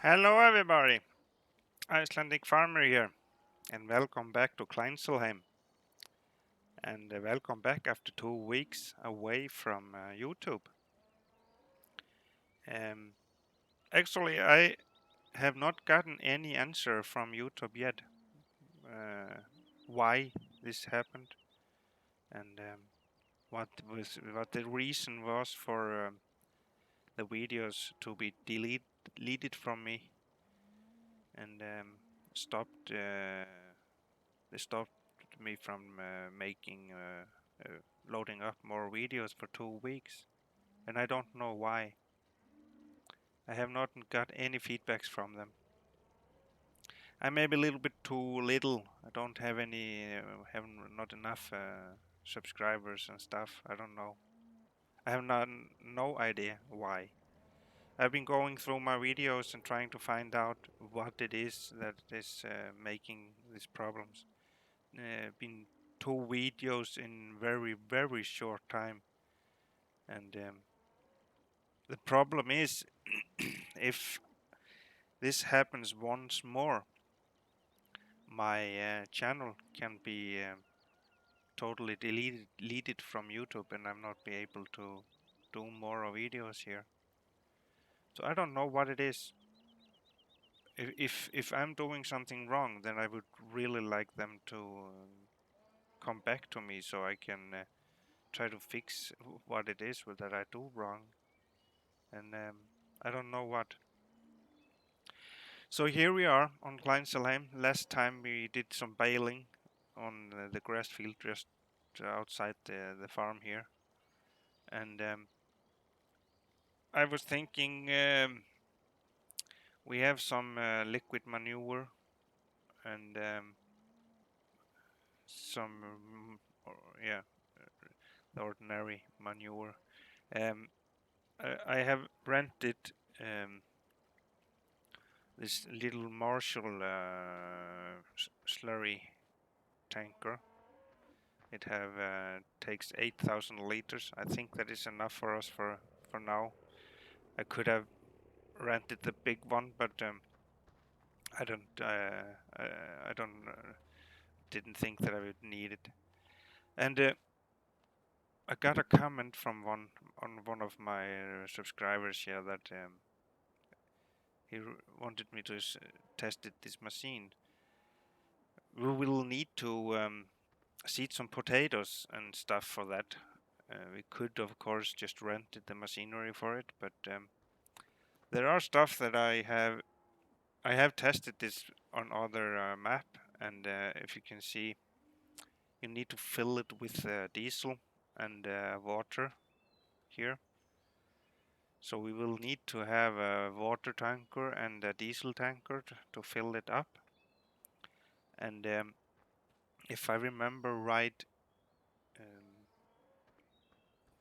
Hello everybody, Icelandic Farmer here, and welcome back to Kleinsselheim. And welcome back after 2 weeks away from YouTube. Um, Actually, I have not gotten any answer from YouTube yet uh, why this happened and what the reason was for the videos to be deleted from me and stopped. They stopped me from loading up more videos for 2 weeks, and I don't know why. I have not got any feedbacks from them. I may be a little bit too little. I don't have have not enough subscribers and stuff. I don't know. I have no idea why. I've been going through my videos and trying to find out what it is that is making these problems. Been 2 videos in very short time, and the problem is if this happens once more, my channel can be totally deleted from YouTube, and I'm not be able to do more videos here. So I don't know what it is. If I'm doing something wrong, then I would really like them to come back to me so I can try to fix what it is that I do wrong. And I don't know what. So here we are on Kleinsselheim. Last time we did some baling on the grass field just outside the farm here. And I was thinking we have some liquid manure and some, yeah, the ordinary manure. Um, I have rented um, this little Marshall slurry tanker. It have takes 8,000 liters. I think that is enough for us for now. I could have rented the big one, but I don't. I don't. Didn't think that I would need it. And I got a comment from one of my subscribers here that he wanted me to test this machine. We will need to seed some potatoes and stuff for that. We could, of course, just rent the machinery for it, but there are stuff that I have tested this on other map, and if you can see, you need to fill it with diesel and water here. So we will need to have a water tanker and a diesel tanker to fill it up. And if I remember right,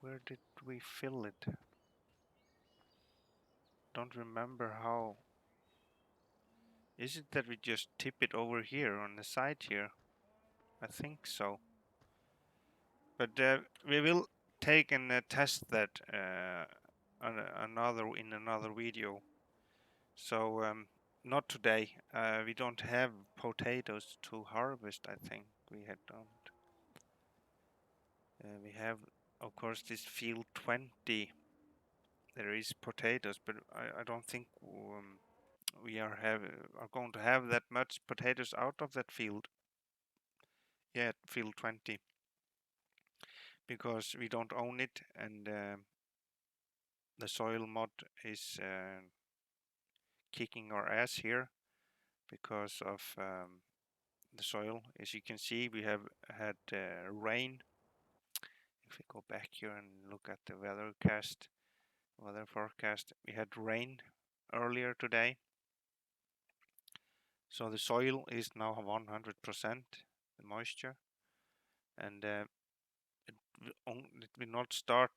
where did we fill it? Don't remember how. Is it that we just tip it over here on the side here? I think so. But we will take and test that in another video. So not today. We don't have potatoes to harvest. I think we don't. We have, of course, this field 20. There is potatoes, but I don't think we are going to have that much potatoes out of that field. Yeah, field 20, because we don't own it, and the soil mod is kicking our ass here because of the soil. As you can see, we have had rain. If we go back here and look at the weather forecast, we had rain earlier today. So the soil is now 100% moisture, and it will not start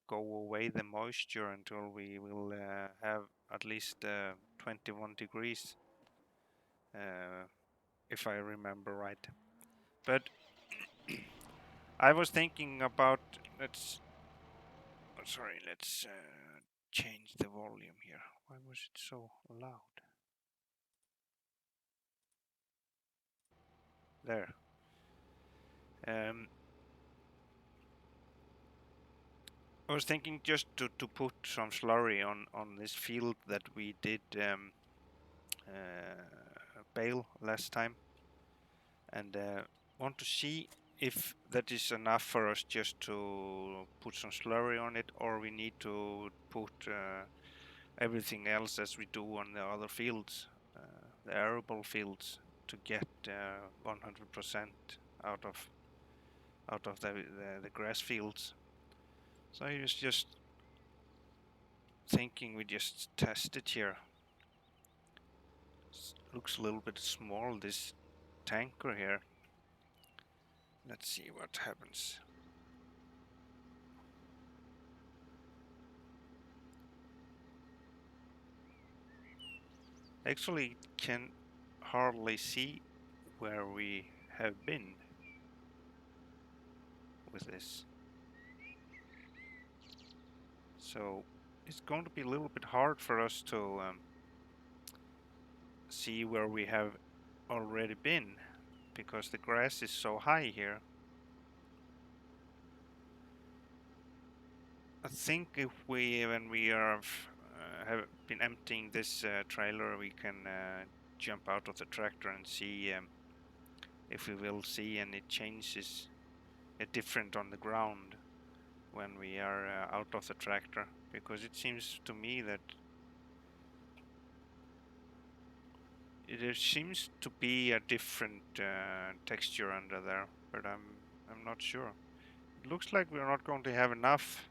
go away the moisture until we will have at least 21 degrees, if I remember right. But I was thinking about let's change the volume here. Why was it so loud? There. I was thinking just to put some slurry on this field that we did bale last time, and want to see if that is enough for us just to put some slurry on it, or we need to put everything else as we do on the other fields, the arable fields, to get 100% out of the grass fields. So I was just thinking we just test it here. Looks a little bit small, this tanker here. Let's see what happens. Actually can hardly see where we have been with this. So it's going to be a little bit hard for us to see where we have already been, because the grass is so high here. I think if when we have been emptying this trailer, we can jump out of the tractor and see if we will see any changes different on the ground when we are out of the tractor, because it seems to me that there seems to be a different texture under there, but I'm not sure. It looks like we're not going to have enough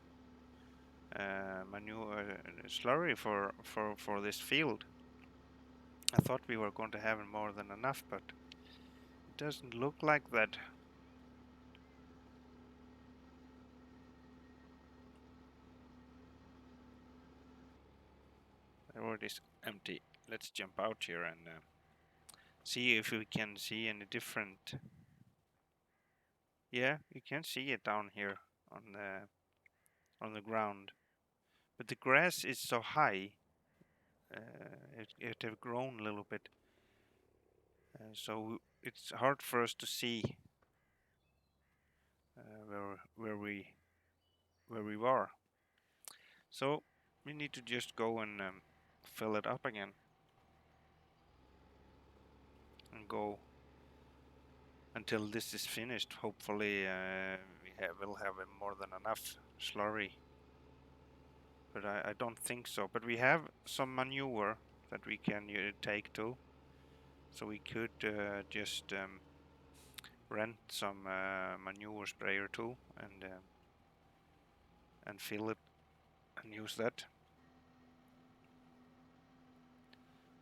manure slurry for this field. I thought we were going to have more than enough, but it doesn't look like that. The road is empty. Let's jump out here and see if we can see any different. Yeah, you can see it down here on the ground, but the grass is so high. It have grown a little bit, so it's hard for us to see where we were. So we need to just go and fill it up again and go until this is finished. Hopefully we'll have more than enough slurry, but I don't think so. But we have some manure that we can take too, so we could just rent some manure sprayer too and fill it and use that.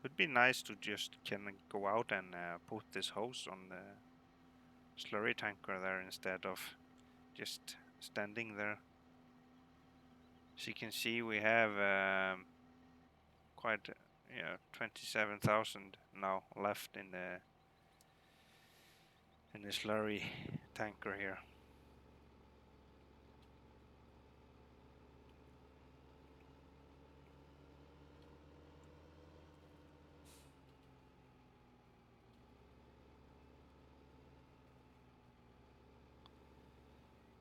Would be nice to just can go out and put this hose on the slurry tanker there instead of just standing there. As you can see, we have quite 27,000 now left in the slurry tanker here.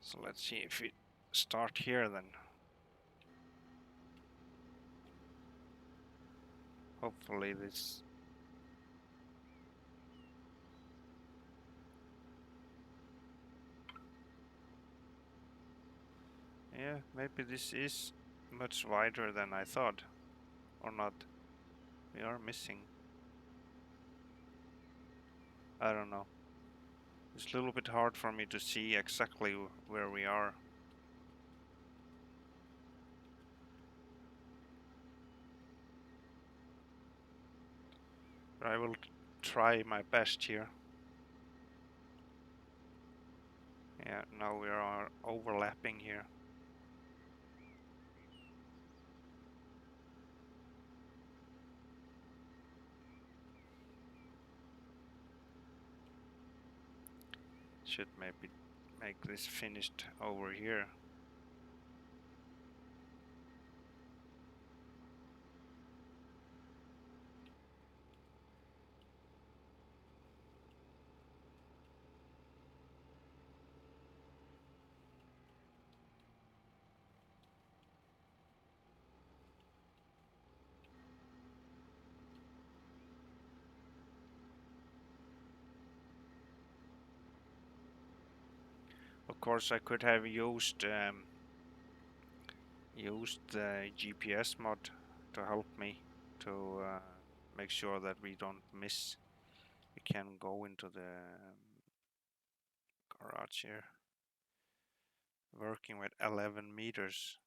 So let's see if we start here then. Hopefully this maybe this is much wider than I thought, or not. We are missing. I don't know. It's a little bit hard for me to see exactly where we are. But I will try my best here. Yeah, now we are overlapping here. Should maybe make this finished over here. Of course, I could have used the GPS mod to help me to make sure that we don't miss. We can go into the garage here, working with 11 meters.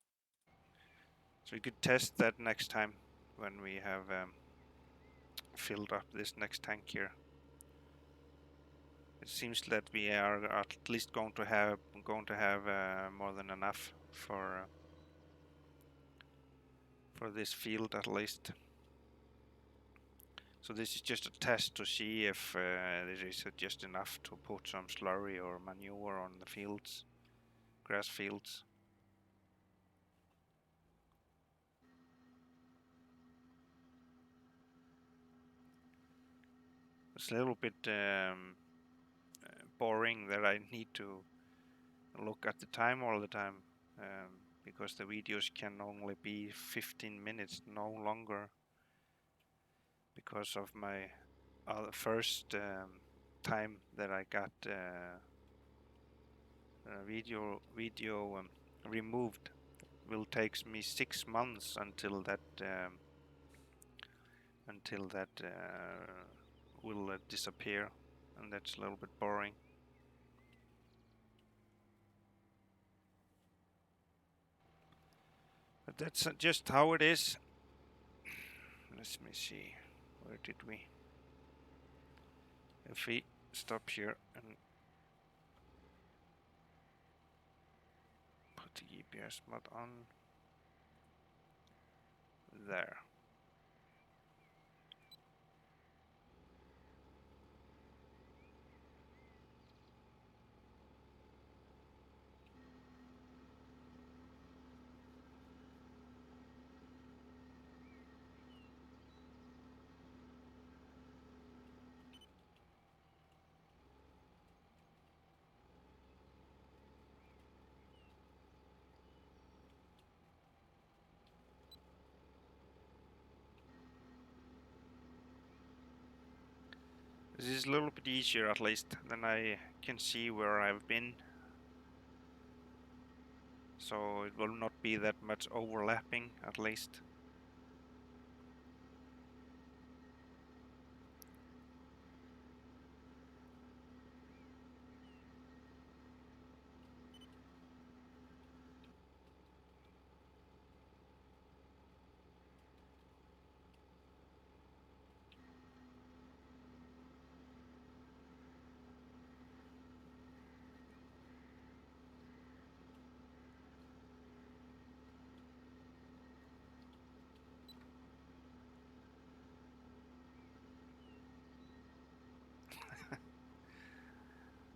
So we could test that next time when we have filled up this next tank here. It seems that we are at least going to have more than enough for this field at least. So this is just a test to see if there is just enough to put some slurry or manure on the fields, grass fields. It's a little bit boring that I need to look at the time all the time, because the videos can only be 15 minutes, no longer, because of my first time that I got video removed. Will take me 6 months until that will disappear, and that's a little bit boring. But that's just how it is. Let me see, where did we? If we stop here and put the GPS mod on, there. This is a little bit easier, at least, then I can see where I've been. So it will not be that much overlapping, at least.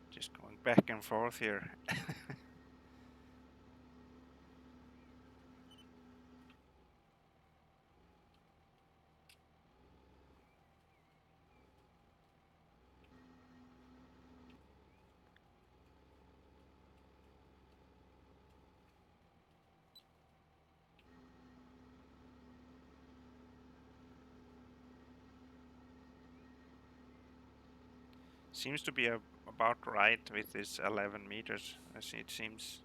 Just going back and forth here. Seems to be about right with this 11 meters, as it seems.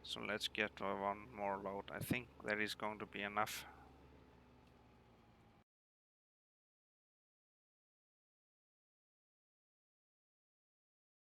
So let's get one more load. I think that is going to be enough.